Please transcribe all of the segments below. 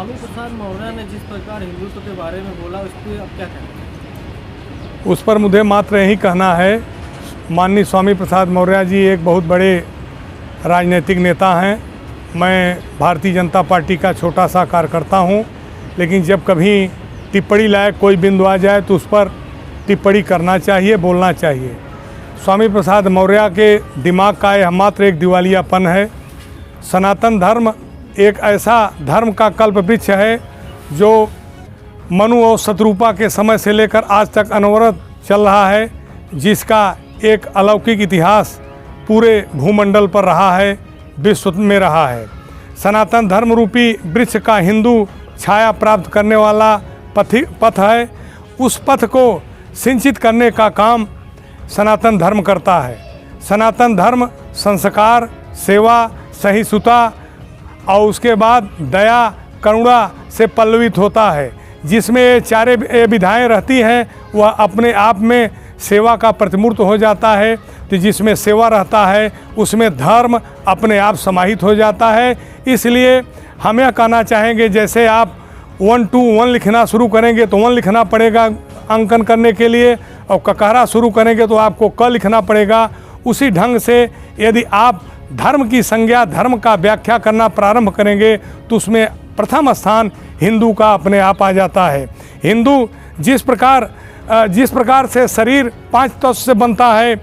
स्वामी प्रसाद मौर्य ने जिस प्रकार हिंदुत्व के बारे में बोला, उस पर अब क्या कहना है? उस पर मुझे मात्र यही कहना है, माननीय स्वामी प्रसाद मौर्य जी एक बहुत बड़े राजनीतिक नेता हैं। मैं भारतीय जनता पार्टी का छोटा सा कार्यकर्ता हूं, लेकिन जब कभी टिप्पणी लायक कोई बिंदु आ जाए तो उस पर टिप्पणी करना चाहिए, बोलना चाहिए। स्वामी प्रसाद मौर्य के दिमाग का यह मात्र एक दिवालियापन है। सनातन धर्म एक ऐसा धर्म का कल्प वृक्ष है जो मनु और शत्रुपा के समय से लेकर आज तक अनवरत चल रहा है, जिसका एक अलौकिक इतिहास पूरे भूमंडल पर रहा है, विश्व में रहा है। सनातन धर्म रूपी वृक्ष का हिंदू छाया प्राप्त करने वाला पथ है। उस पथ को सिंचित करने का काम सनातन धर्म करता है। सनातन धर्म संस्कार, सेवा, सहिष्णुता और उसके बाद दया, करुणा से पल्लवित होता है। जिसमें ये चारे विधाएँ रहती हैं वह अपने आप में सेवा का प्रतिमूर्त हो जाता है। तो जिसमें सेवा रहता है उसमें धर्म अपने आप समाहित हो जाता है। इसलिए हम यह कहना चाहेंगे, जैसे आप 1 to 1 लिखना शुरू करेंगे तो 1 लिखना पड़ेगा अंकन करने के लिए, और ककहरा शुरू करेंगे तो आपको क लिखना पड़ेगा। उसी ढंग से यदि आप धर्म की संज्ञा, धर्म का व्याख्या करना प्रारंभ करेंगे तो उसमें प्रथम स्थान हिंदू का अपने आप आ जाता है। हिंदू जिस प्रकार से शरीर 5 तत्व से बनता है,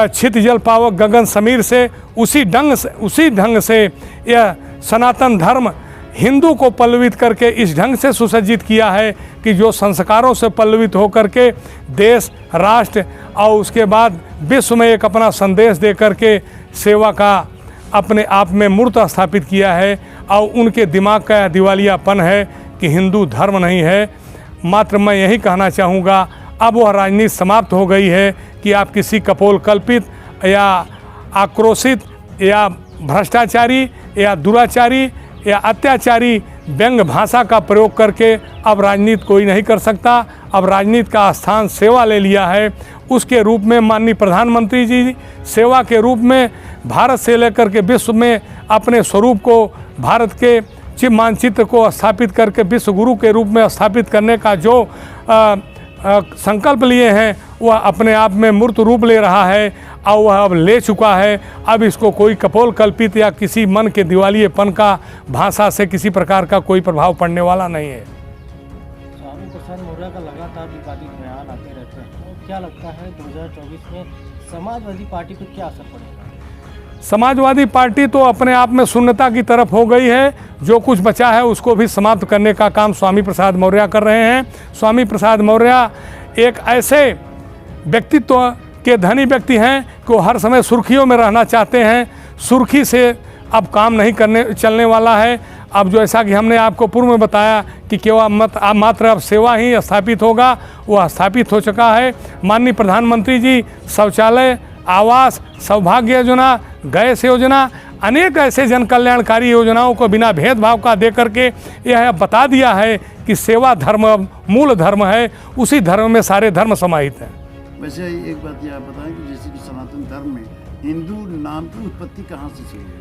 छित जल पावक गगन समीर से, उसी ढंग से यह सनातन धर्म हिंदू को पल्लवित करके इस ढंग से सुसज्जित किया है कि जो संस्कारों से पल्लवित होकर के देश, राष्ट्र और उसके बाद विश्व में एक अपना संदेश दे करके सेवा का अपने आप में मूर्त स्थापित किया है। और उनके दिमाग का दिवालियापन है कि हिंदू धर्म नहीं है। मात्र मैं यही कहना चाहूँगा, अब वह राजनीति समाप्त हो गई है कि आप किसी कपोल कल्पित या आक्रोशित या भ्रष्टाचारी या दुराचारी या अत्याचारी व्यंग्य भाषा का प्रयोग करके अब राजनीति कोई नहीं कर सकता। अब राजनीति का स्थान सेवा ले लिया है। उसके रूप में माननीय प्रधानमंत्री जी सेवा के रूप में भारत से लेकर के विश्व में अपने स्वरूप को, भारत के चिन्ह मानचित्र को स्थापित करके विश्व गुरु के रूप में स्थापित करने का जो संकल्प लिए हैं वह अपने आप में मूर्त रूप ले रहा है और वह अब ले चुका है। अब इसको कोई कपोल कल्पित या किसी मन के दिवालियेपन का भाषा से किसी प्रकार का कोई प्रभाव पड़ने वाला नहीं है। स्वामी प्रसाद मौर्य का लगातार विवादित बयान आते रहते हैं, तो क्या लगता है 2024 में समाजवादी पार्टी पर क्या असर पड़ेगा? समाजवादी पार्टी तो अपने आप में शून्यता की तरफ हो गई है। जो कुछ बचा है उसको भी समाप्त करने का काम स्वामी प्रसाद मौर्य कर रहे हैं। स्वामी प्रसाद मौर्य एक ऐसे व्यक्तित्व के धनी व्यक्ति हैं कि वो हर समय सुर्खियों में रहना चाहते हैं। सुर्खी से अब काम नहीं चलने वाला है। अब जो ऐसा कि हमने आपको पूर्व में बताया कि केवल मात्र अब सेवा ही स्थापित होगा, वह स्थापित हो चुका है। माननीय प्रधानमंत्री जी शौचालय, आवास, सौभाग्य योजना, गैस योजना, अनेक ऐसे जन कल्याणकारी योजनाओं को बिना भेदभाव का दे करके यह बता दिया है कि सेवा धर्म मूल धर्म है, उसी धर्म में सारे धर्म समाहित हैं। वैसे एक बात ये आप बताएं कि जैसे कि सनातन धर्म में हिंदू नाम की उत्पत्ति कहाँ से चली है?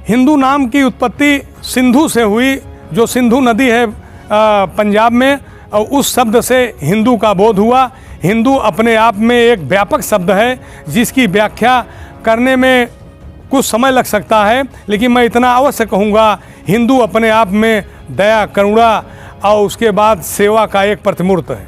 हिंदू नाम की उत्पत्ति सिंधु से हुई, जो सिंधु नदी है पंजाब में, और उस शब्द से हिंदू का बोध हुआ। हिंदू अपने आप में एक व्यापक शब्द है जिसकी व्याख्या करने में कुछ समय लग सकता है, लेकिन मैं इतना अवश्य कहूँगा, हिंदू अपने आप में दया, करुणा और उसके बाद सेवा का एक प्रतिमूर्त है।